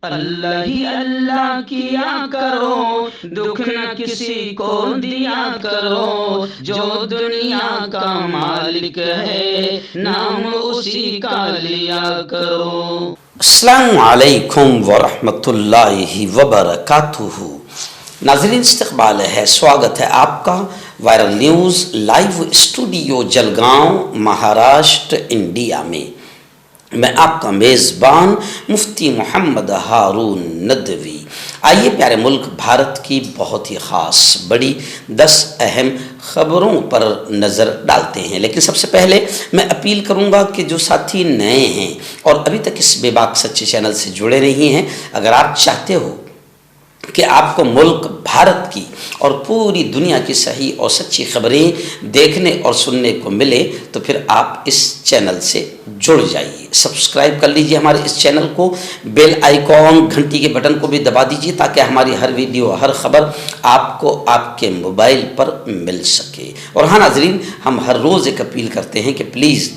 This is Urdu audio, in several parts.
اللہ ہی اللہ کیا کرو، دکھ نہ کسی کو دیا کرو، جو دنیا کا مالک ہے نام اسی کا لیا کرو۔ السلام علیکم ورحمۃ اللہ وبرکاتہ۔ ناظرین استقبال ہے، سواگت ہے آپ کا viral news live studio Jalgaon Maharashtra India میں۔ میں آپ کا میزبان مفتی محمد ہارون ندوی۔ آئیے پیارے ملک بھارت کی بہت ہی خاص بڑی 10 اہم خبروں پر نظر ڈالتے ہیں، لیکن سب سے پہلے میں اپیل کروں گا کہ جو ساتھی نئے ہیں اور ابھی تک اس بے باک سچے چینل سے جڑے نہیں ہیں، اگر آپ چاہتے ہو کہ آپ کو ملک بھارت کی اور پوری دنیا کی صحیح اور سچی خبریں دیکھنے اور سننے کو ملے تو پھر آپ اس چینل سے جڑ جائیے، سبسکرائب کر لیجئے ہمارے اس چینل کو، بیل آئیکن گھنٹی کے بٹن کو بھی دبا دیجئے تاکہ ہماری ہر ویڈیو ہر خبر آپ کو آپ کے موبائل پر مل سکے۔ اور ہاں ناظرین، ہم ہر روز ایک اپیل کرتے ہیں کہ پلیز،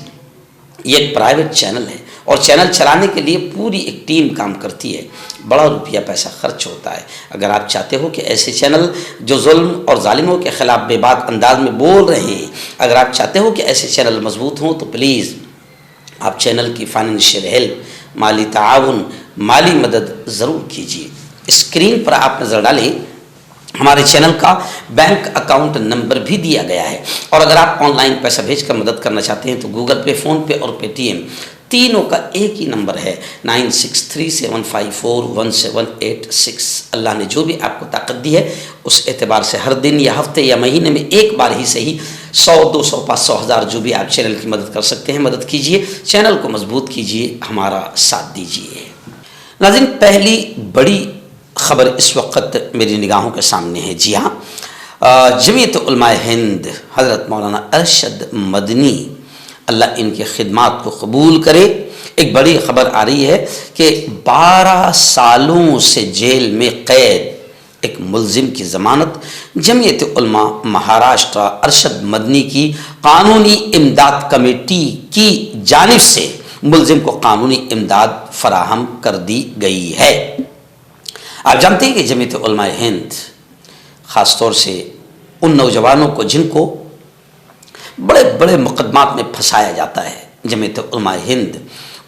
یہ ایک پرائیویٹ چینل ہے اور چینل چلانے کے لیے پوری ایک ٹیم کام کرتی ہے، بڑا روپیہ پیسہ خرچ ہوتا ہے۔ اگر آپ چاہتے ہو کہ ایسے چینل جو ظلم اور ظالموں کے خلاف بے باک انداز میں بول رہے ہیں، اگر آپ چاہتے ہو کہ ایسے چینل مضبوط ہوں تو پلیز آپ چینل کی فائنینشیل ہیلپ، مالی تعاون، مالی مدد ضرور کیجیے۔ اسکرین پر آپ نظر ڈالیں، ہمارے چینل کا بینک اکاؤنٹ نمبر بھی دیا گیا ہے، اور اگر آپ آن لائن پیسہ بھیج کر مدد کرنا چاہتے ہیں تو گوگل پے، فون پے اور پے ٹی ایم تینوں کا ایک ہی نمبر ہے 9637541786۔ اللہ نے جو بھی آپ کو طاقت دی ہے اس اعتبار سے ہر دن یا ہفتے یا مہینے میں ایک بار ہی صحیح 100، 200، 500، 1000 جو بھی آپ چینل کی مدد کر سکتے ہیں مدد کیجیے، چینل کو مضبوط کیجیے، ہمارا ساتھ دیجیے۔ ناظرین، پہلی بڑی خبر اس وقت میری نگاہوں کے سامنے ہے۔ جی ہاں، جمعیت علماء ہند حضرت مولانا ارشد مدنی، اللہ ان کی خدمات کو قبول کرے، ایک بڑی خبر آ رہی ہے کہ 12 سالوں سے جیل میں قید ایک ملزم کی ضمانت جمعیت علماء مہاراشٹر ارشد مدنی کی قانونی امداد کمیٹی کی جانب سے ملزم کو قانونی امداد فراہم کر دی گئی ہے۔ آپ جانتے ہیں کہ جمعیت علماء ہند خاص طور سے ان نوجوانوں کو جن کو بڑے بڑے مقدمات میں پھنسایا جاتا ہے، جمعیت علماء ہند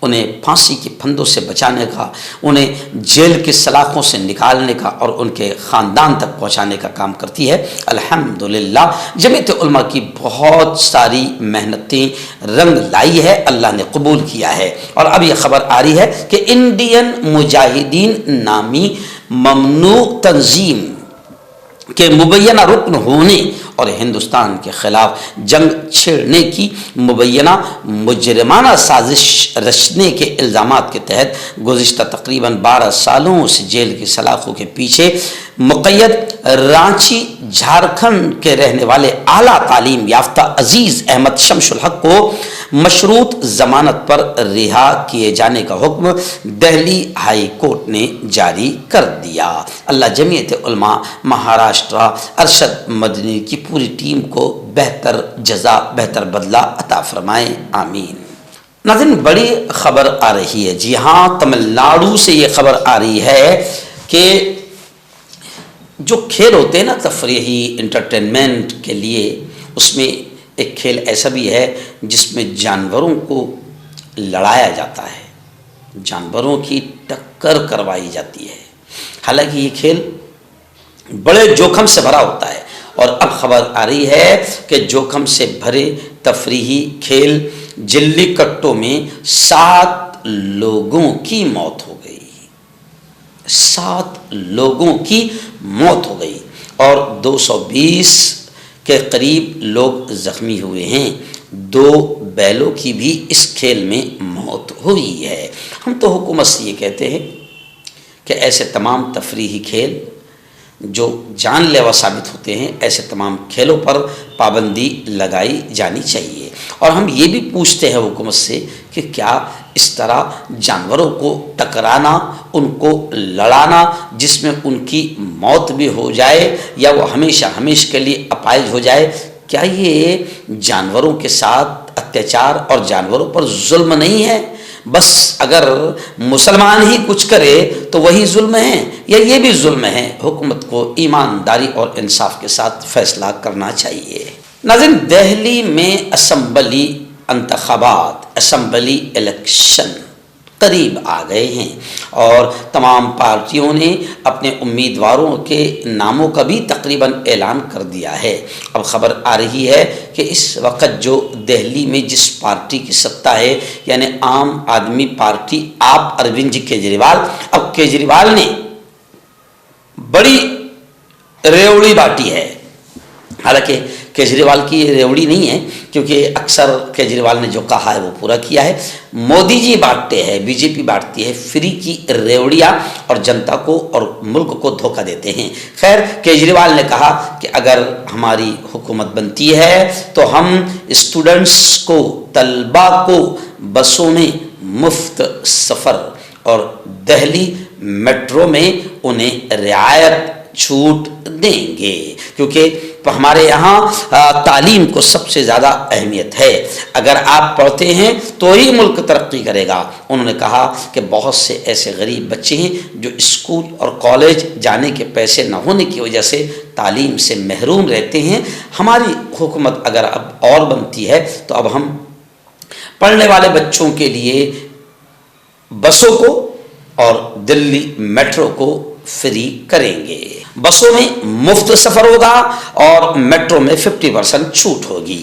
انہیں پھانسی کے پھندوں سے بچانے کا، انہیں جیل کی سلاخوں سے نکالنے کا اور ان کے خاندان تک پہنچانے کا کام کرتی ہے۔ الحمدللہ جمعیت علماء کی بہت ساری محنتیں رنگ لائی ہے، اللہ نے قبول کیا ہے۔ اور اب یہ خبر آ رہی ہے کہ انڈین مجاہدین نامی ممنوع تنظیم کے مبینہ رکن ہونے اور ہندوستان کے خلاف جنگ چھیڑنے کی مبینہ مجرمانہ سازش رچنے کے الزامات کے تحت گزشتہ تقریباً 12 سالوں سے جیل کی سلاخوں کے پیچھے مقید رانچی جھارکھنڈ کے رہنے والے اعلیٰ تعلیم یافتہ عزیز احمد شمس الحق کو مشروط ضمانت پر رہا کیے جانے کا حکم دہلی ہائی کورٹ نے جاری کر دیا۔ اللہ جمعیت علماء مہاراشٹر ارشد مدنی کی پوری ٹیم کو بہتر جزا، بہتر بدلہ عطا فرمائے، آمین۔ ناظرین، بڑی خبر آ رہی ہے، جی ہاں، تمل ناڈو سے یہ خبر آ رہی ہے کہ جو کھیل ہوتے ہیں نا تفریحی انٹرٹینمنٹ کے لیے، اس میں ایک کھیل ایسا بھی ہے جس میں جانوروں کو لڑایا جاتا ہے، جانوروں کی ٹکر کروائی جاتی ہے۔ حالانکہ یہ کھیل بڑے جوخم سے بھرا ہوتا ہے، اور اب خبر آ رہی ہے کہ جوخم سے بھرے تفریحی کھیل جلی کٹوں میں 7 لوگوں کی موت ہو گئی، 7 لوگوں کی موت ہو گئی اور 220 کے قریب لوگ زخمی ہوئے ہیں۔ 2 بیلوں کی بھی اس کھیل میں موت ہوئی ہے۔ ہم تو حکومت سے یہ کہتے ہیں کہ ایسے تمام تفریحی کھیل جو جان لیوا ثابت ہوتے ہیں، ایسے تمام کھیلوں پر پابندی لگائی جانی چاہیے۔ اور ہم یہ بھی پوچھتے ہیں حکومت سے کہ کیا اس طرح جانوروں کو ٹکرانا، ان کو لڑانا جس میں ان کی موت بھی ہو جائے یا وہ ہمیشہ کے لیے اپائج ہو جائے، کیا یہ جانوروں کے ساتھ اتیاچار اور جانوروں پر ظلم نہیں ہے؟ بس اگر مسلمان ہی کچھ کرے تو وہی ظلم ہے یا یہ بھی ظلم ہے؟ حکومت کو ایمانداری اور انصاف کے ساتھ فیصلہ کرنا چاہیے۔ ناظرین، دہلی میں اسمبلی انتخابات، اسمبلی الیکشن قریب آ گئے ہیں اور تمام پارٹیوں نے اپنے امیدواروں کے ناموں کا بھی تقریباً اعلان کر دیا ہے۔ اب خبر آ رہی ہے کہ اس وقت جو دہلی میں جس پارٹی کی سطح ہے، یعنی عام آدمی پارٹی آپ اروند جی کیجریوال، اب کیجریوال نے بڑی ریوڑی باٹی ہے۔ حالانکہ کیجریوال کی یہ ریوڑی نہیں ہے، کیونکہ اکثر کیجریوال نے جو کہا ہے وہ پورا کیا ہے۔ مودی جی بانٹتے ہیں، بی جے پی بانٹتی ہے فری کی ریوڑیاں اور جنتا کو اور ملک کو دھوکہ دیتے ہیں۔ خیر، کیجریوال نے کہا کہ اگر ہماری حکومت بنتی ہے تو ہم اسٹوڈنٹس کو، طلباء کو بسوں میں مفت سفر اور دہلی میٹرو میں انہیں رعایت چھوٹ دیں گے، کیونکہ ہمارے یہاں تعلیم کو سب سے زیادہ اہمیت ہے۔ اگر آپ پڑھتے ہیں تو ہی ملک ترقی کرے گا۔ انہوں نے کہا کہ بہت سے ایسے غریب بچے ہیں جو اسکول اور کالج جانے کے پیسے نہ ہونے کی وجہ سے تعلیم سے محروم رہتے ہیں۔ ہماری حکومت اگر اب اور بنتی ہے تو اب ہم پڑھنے والے بچوں کے لیے بسوں کو اور دلی میٹرو کو فری کریں گے۔ بسوں میں مفت سفر ہوگا اور میٹرو میں 50% چھوٹ ہوگی۔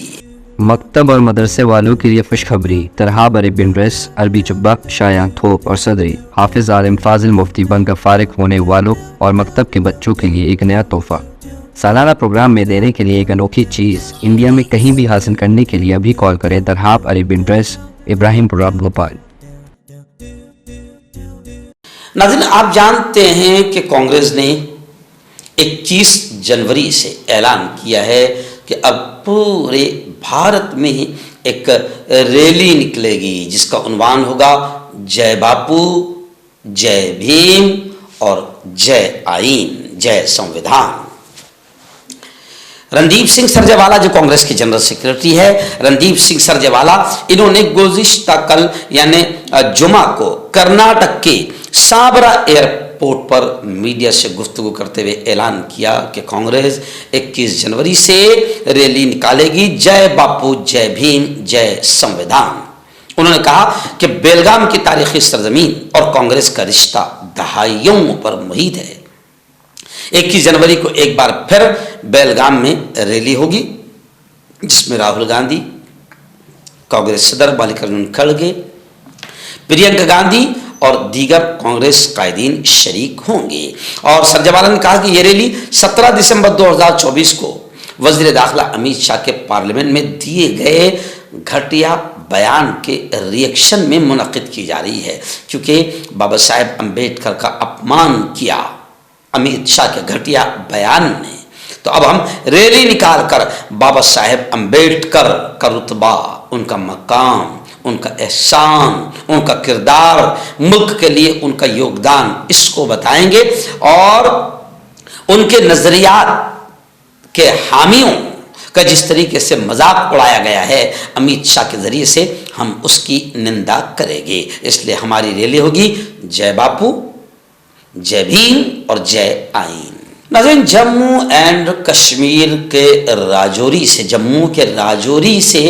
مکتب اور مدرسے والوں کے لیے خوشخبری، ترحاب عربین ڈریس، عربی جبہ، شایان تھوپ اور صدری، حافظ عالم فاضل مفتی بن کر فارغ ہونے والوں اور مکتب کے بچوں کے لیے ایک نیا تحفہ۔ سالانہ پروگرام میں دینے کے لیے ایک انوکھی چیز انڈیا میں کہیں بھی حاصل کرنے کے لیے ابھی کال کریں۔ ترحاب عربین ڈریس، ابراہیم پورہ، بھوپال۔ ناظرین، آپ جانتے ہیں کہ کانگریس نے 21 جنوری سے اعلان کیا ہے کہ اب پورے بھارت میں ایک ریلی نکلے گی جس کا عنوان ہوگا جے باپو، جے بھیم اور جے آئین، جے سنویدھان۔ رندیپ سنگھ سرجیوالا جو کانگریس کے جنرل سیکرٹری ہے، رندیپ سنگھ سرجیوالا، انہوں نے گزشتہ کل یعنی جمعہ کو کرناٹک کے سابرا ایئرپورٹ پر میڈیا سے گفتگو کرتے ہوئے اعلان کیا کہ کانگریس 21 جنوری سے ریلی نکالے گی، جے باپو، جے بھیم، جے سنویدھان۔ انہوں نے کہا کہ بیلگام کی تاریخی سرزمین اور کانگریس کا رشتہ دہائیوں پر محیط ہے۔ 21 جنوری کو ایک بار پھر بیلگام میں ریلی ہوگی جس میں راہل گاندھی، کانگریس صدر ملکارجن کھڑگے، پرینکا گاندھی اور دیگر کانگریس قائدین شریک ہوں گے۔ اور سرجیوالا نے کہا کہ یہ ریلی 17 دسمبر 2024 کو وزیر داخلہ امت شاہ کے پارلیمنٹ میں دیے گئے گھٹیا بیان کے ریئیکشن میں منعقد کی جا رہی ہے، کیونکہ بابا صاحب امبیڈکر کا اپمان کیا امت شاہ کے گھٹیا بیان نے۔ تو اب ہم ریلی نکال کر بابا صاحب امبیڈکر کا رتبہ، ان کا مقام، ان کا احسان، ان کا کردار، ملک کے لیے ان کا یوگدان، اس کو بتائیں گے اور ان کے نظریات کے حامیوں کا جس طریقے سے مذاق اڑایا گیا ہے امت شاہ کے ذریعے سے، ہم اس کی نندا کریں گے۔ اس لیے ہماری ریلی ہوگی جے باپو، جے بھیم اور جے آئین۔ ناظرین، جموں اینڈ کشمیر کے راجوری سے، جموں کے راجوری سے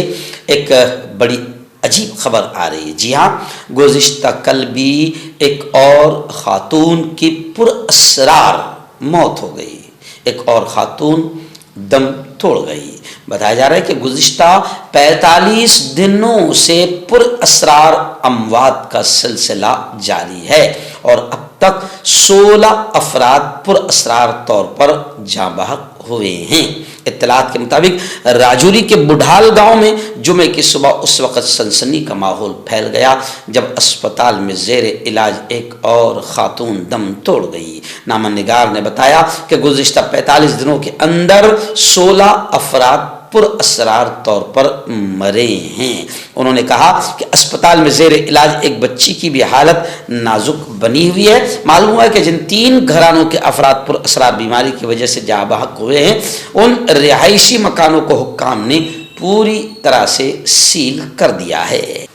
ایک بڑی عجیب خبر آ رہی ہے۔ جی ہاں، گزشتہ کل بھی ایک اور خاتون کی پر اسرار موت ہو گئی، ایک اور خاتون دم توڑ گئی۔ بتایا جا رہا ہے کہ گزشتہ 45 دنوں سے پر اسرار اموات کا سلسلہ جاری ہے اور اب تک 16 افراد پر اسرار طور پر جاں بحق ہوئے ہیں۔ اطلاعات کے مطابق راجوری کے بڑھال گاؤں میں جمعے کی صبح اس وقت سنسنی کا ماحول پھیل گیا جب اسپتال میں زیر علاج ایک اور خاتون دم توڑ گئی۔ نامہ نگار نے بتایا کہ گزشتہ 45 دنوں کے اندر 16 افراد پر اسرار طور پر مرے ہیں۔ انہوں نے کہا کہ اسپتال میں زیر علاج ایک بچی کی بھی حالت نازک بنی ہوئی ہے۔ معلوم ہوا ہے کہ جن 3 گھرانوں کے افراد پر اسرار بیماری کی وجہ سے جاں بحق ہوئے ہیں، ان رہائشی مکانوں کو حکام نے پوری طرح سے سیل کر دیا ہے۔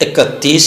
31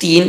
3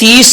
30